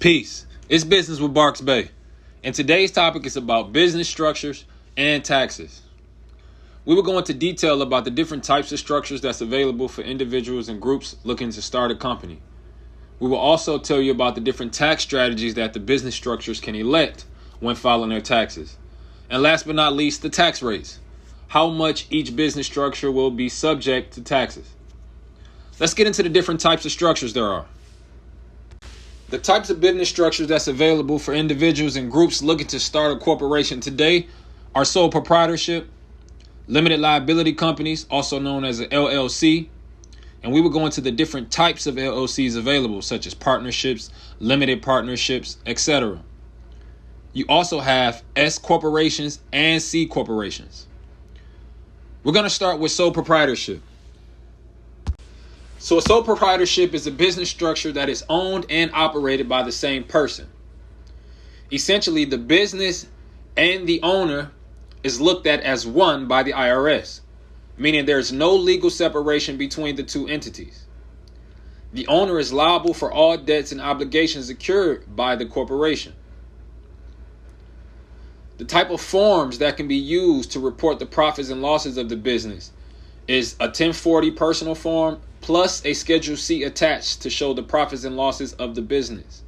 Peace. It's Business with Barks Bay, and today's topic is about business structures and taxes. We will go into detail about the different types of structures that's available for individuals and groups looking to start a company. We will also tell you about the different tax strategies that the business structures can elect when filing their taxes. And last but not least, the tax rates. How much each business structure will be subject to taxes. Let's get into the different types of structures there are. The types of business structures that's available for individuals and groups looking to start a corporation today are sole proprietorship, limited liability companies, also known as an LLC, and we will go into the different types of LLCs available, such as partnerships, limited partnerships, etc. You also have S corporations and C corporations. We're going to start with sole proprietorship. So a sole proprietorship is a business structure that is owned and operated by the same person. Essentially, the business and the owner is looked at as one by the IRS, meaning there's no legal separation between the two entities. The owner is liable for all debts and obligations incurred by the corporation. The type of forms that can be used to report the profits and losses of the business is a 1040 personal form plus a Schedule C attached to show the profits and losses of the business.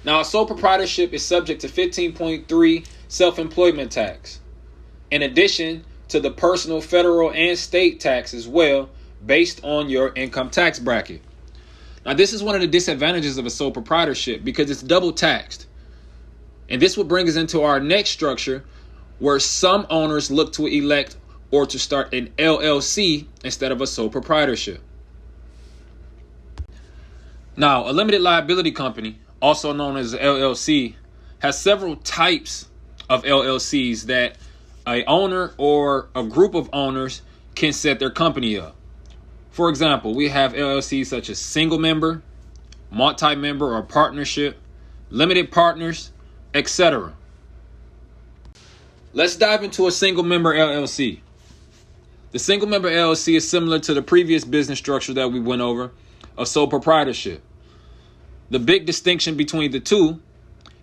Now, a sole proprietorship is subject to 15.3 self-employment tax, in addition to the personal, federal, and state tax as well, based on your income tax bracket. Now, this is one of the disadvantages of a sole proprietorship because it's double taxed. And this will bring us into our next structure, where some owners look to elect or to start an LLC instead of a sole proprietorship. Now, a limited liability company, also known as an LLC, has several types of LLCs that an owner or a group of owners can set their company up. For example, we have LLCs such as single member, multi-member or partnership, limited partners, etc. Let's dive into a single member LLC. The single member LLC is similar to the previous business structure that we went over of sole proprietorship. The big distinction between the two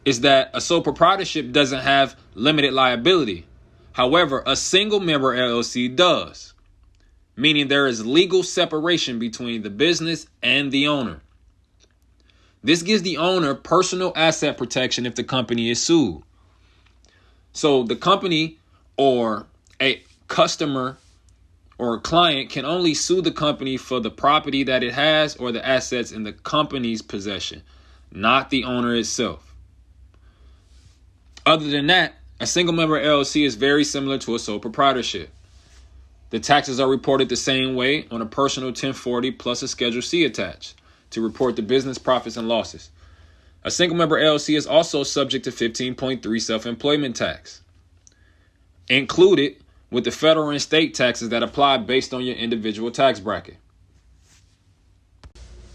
is that a sole proprietorship doesn't have limited liability. However, a single member LLC does, meaning there is legal separation between the business and the owner. This gives the owner personal asset protection if the company is sued. So the company or a customer or a client can only sue the company for the property that it has or the assets in the company's possession, not the owner itself. Other than that, a single member LLC is very similar to a sole proprietorship. The taxes are reported the same way on a personal 1040 plus a Schedule C attached to report the business profits and losses. A single member LLC is also subject to 15.3 self-employment tax, included with the federal and state taxes that apply based on your individual tax bracket.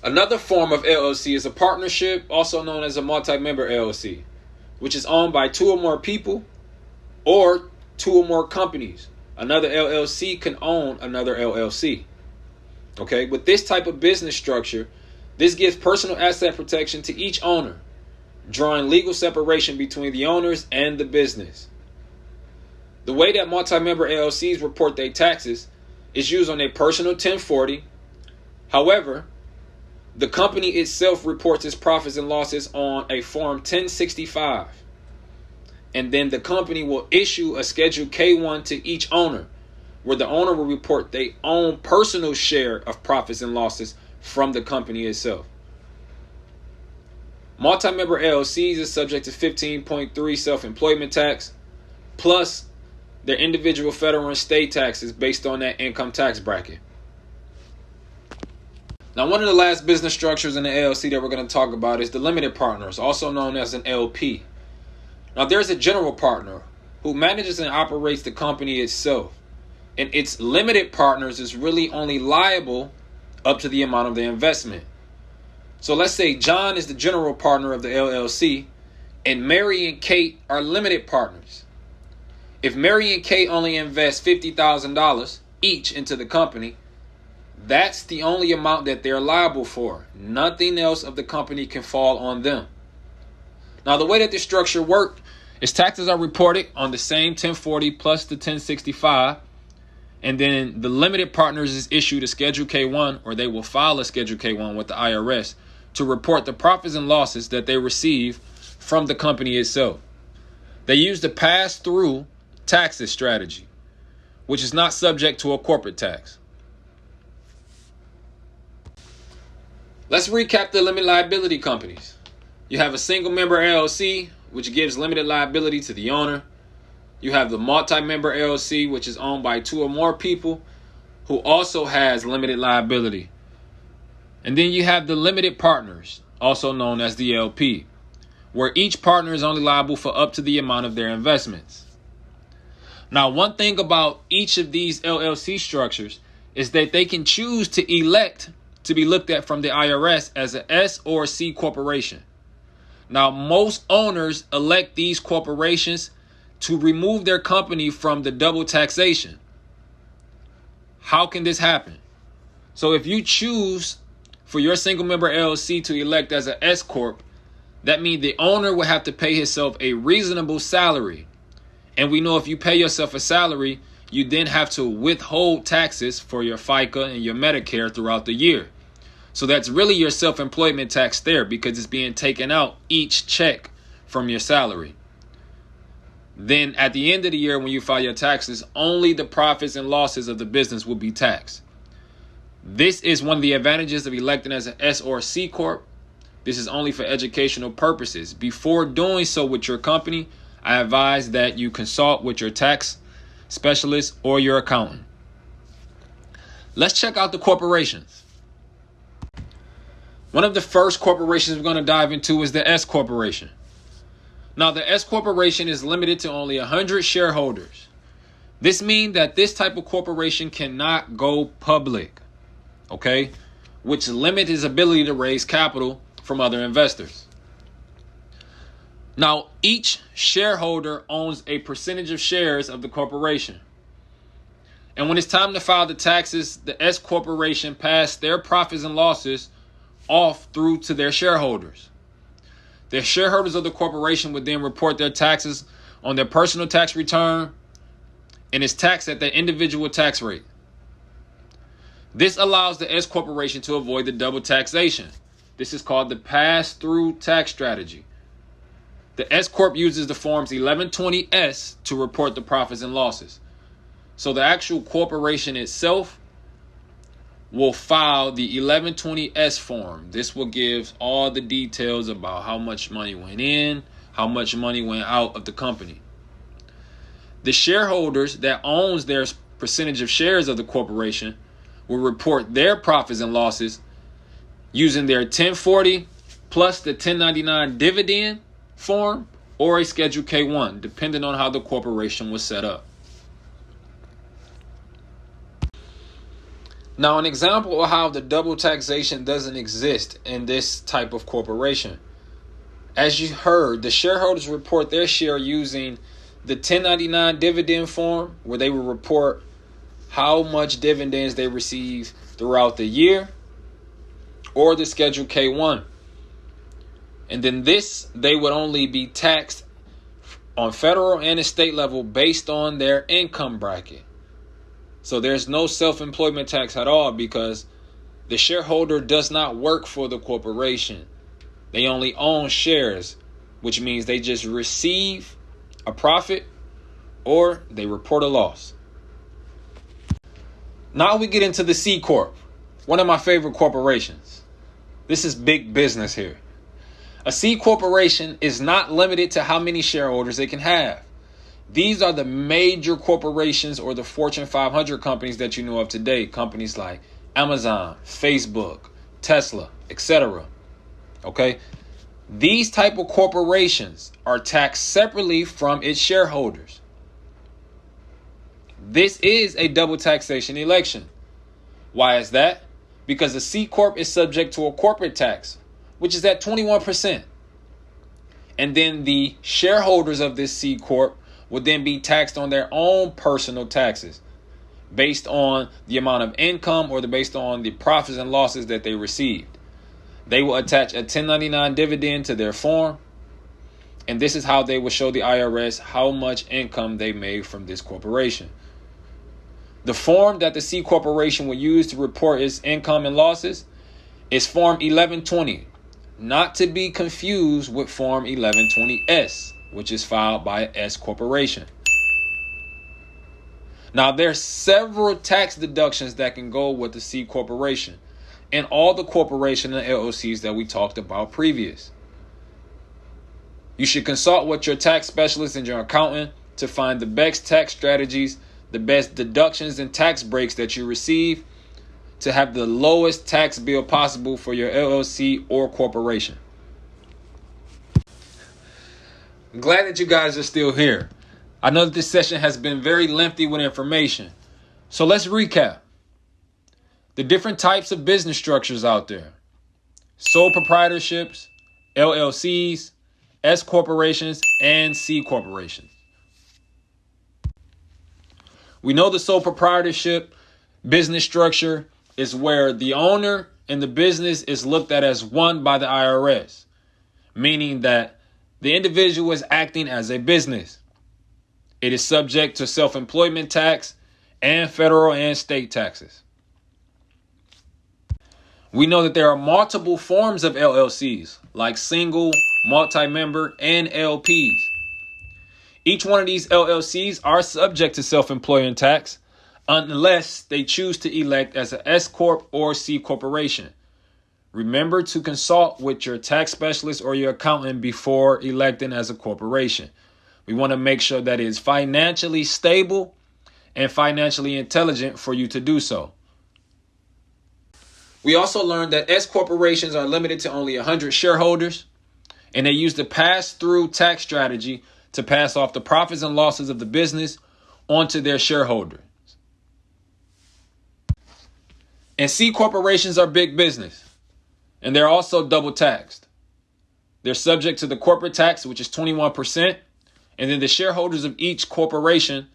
Another form of LLC is a partnership, also known as a multi-member LLC, which is owned by two or more people or two or more companies. Another LLC can own another LLC. Okay, with this type of business structure, this gives personal asset protection to each owner, drawing legal separation between the owners and the business. The way that multi-member LLCs report their taxes is used on a personal 1040. However, the company itself reports its profits and losses on a Form 1065. And then the company will issue a Schedule K1 to each owner, where the owner will report their own personal share of profits and losses from the company itself. Multi-member LLCs is subject to 15.3 self-employment tax, plus their individual federal and state taxes based on that income tax bracket. Now, one of the last business structures in the LLC that we're going to talk about is the limited partners, also known as an LP. Now, there's a general partner who manages and operates the company itself, and its limited partners is really only liable up to the amount of their investment. So let's say John is the general partner of the LLC and Mary and Kate are limited partners. If Mary and Kate only invest $50,000 each into the company, that's the only amount that they're liable for. Nothing else of the company can fall on them. Now, the way that this structure works is taxes are reported on the same 1040 plus the 1065, and then the limited partners is issued a Schedule K1, or they will file a Schedule K1 with the IRS to report the profits and losses that they receive from the company itself. They use the pass-through taxes strategy, which is not subject to a corporate tax. Let's recap the limited liability companies. You have a single member LLC, which gives limited liability to the owner. You have the multi-member LLC, which is owned by two or more people who also has limited liability. And then you have the limited partners, also known as the LP, where each partner is only liable for up to the amount of their investments. Now, one thing about each of these LLC structures is that they can choose to elect to be looked at from the IRS as an S or C corporation. Now, most owners elect these corporations to remove their company from the double taxation. How can this happen? So if you choose for your single member LLC to elect as an S Corp, that means the owner will have to pay himself a reasonable salary. And we know if you pay yourself a salary, you then have to withhold taxes for your FICA and your Medicare throughout the year. So that's really your self-employment tax there, because it's being taken out each check from your salary. Then at the end of the year, when you file your taxes, only the profits and losses of the business will be taxed. This is one of the advantages of electing as an S or C Corp. This is only for educational purposes. Before doing so with your company, I advise that you consult with your tax specialist or your accountant. Let's check out the corporations. One of the first corporations we're going to dive into is the S Corporation. Now, the S Corporation is limited to only 100 shareholders. This means that this type of corporation cannot go public, okay? Which limits its ability to raise capital from other investors. Now, each shareholder owns a percentage of shares of the corporation. And when it's time to file the taxes, the S Corporation pass their profits and losses off through to their shareholders. The shareholders of the corporation would then report their taxes on their personal tax return, and is taxed at their individual tax rate. This allows the S Corporation to avoid the double taxation. This is called the pass-through tax strategy. The S Corp uses the forms 1120S to report the profits and losses. So the actual corporation itself will file the 1120S form. This will give all the details about how much money went in, how much money went out of the company. The shareholders that owns their percentage of shares of the corporation will report their profits and losses using their 1040 plus the 1099 dividend form or a Schedule K1, depending on how the corporation was set up. Now, an example of how the double taxation doesn't exist in this type of corporation. As you heard, the shareholders report their share using the 1099 dividend form, where they will report how much dividends they receive throughout the year, or the Schedule K1. And then they would only be taxed on federal and state level based on their income bracket. So there's no self-employment tax at all, because the shareholder does not work for the corporation. They only own shares, which means they just receive a profit or they report a loss. Now we get into the C Corp, one of my favorite corporations. This is big business here. A C corporation is not limited to how many shareholders it can have. These are the major corporations or the Fortune 500 companies that you know of today. Companies like Amazon, Facebook, Tesla, etc. Okay? These type of corporations are taxed separately from its shareholders. This is a double taxation election. Why is that? Because a C Corp is subject to a corporate tax, which is at 21%. And then the shareholders of this C Corp would then be taxed on their own personal taxes based on the amount of income or based on the profits and losses that they received. They will attach a 1099 dividend to their form, and this is how they will show the IRS how much income they made from this corporation. The form that the C Corporation will use to report its income and losses is Form 1120, not to be confused with Form 1120S, which is filed by S Corporation. Now, there's several tax deductions that can go with the C Corporation and all the corporation and LLCs that we talked about previous. You should consult with your tax specialist and your accountant to find the best tax strategies, the best deductions and tax breaks that you receive to have the lowest tax bill possible for your LLC or corporation. I'm glad that you guys are still here. I know that this session has been very lengthy with information. So let's recap. The different types of business structures out there: sole proprietorships, LLCs, S corporations, and C corporations. We know the sole proprietorship business structure is where the owner and the business is looked at as one by the IRS, meaning that the individual is acting as a business. It is subject to self-employment tax and federal and state taxes. We know that there are multiple forms of LLCs, like single, multi-member, and LPs. Each one of these LLCs are subject to self-employment tax unless they choose to elect as an S Corp or C Corporation. Remember to consult with your tax specialist or your accountant before electing as a corporation. We want to make sure that it is financially stable and financially intelligent for you to do so. We also learned that S corporations are limited to only 100 shareholders, and they use the pass-through tax strategy to pass off the profits and losses of the business onto their shareholders. And C corporations are big business, and they're also double taxed. They're subject to the corporate tax, which is 21%, and then the shareholders of each corporation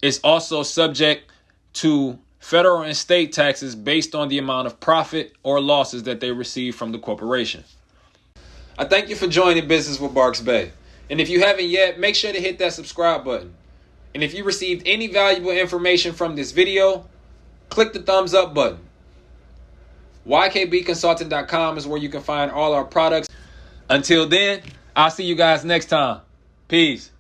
is also subject to federal and state taxes based on the amount of profit or losses that they receive from the corporation. I thank you for joining Business with Barks Bay. And if you haven't yet, make sure to hit that subscribe button. And if you received any valuable information from this video, click the thumbs up button. YKBconsulting.com is where you can find all our products. Until then, I'll see you guys next time. Peace.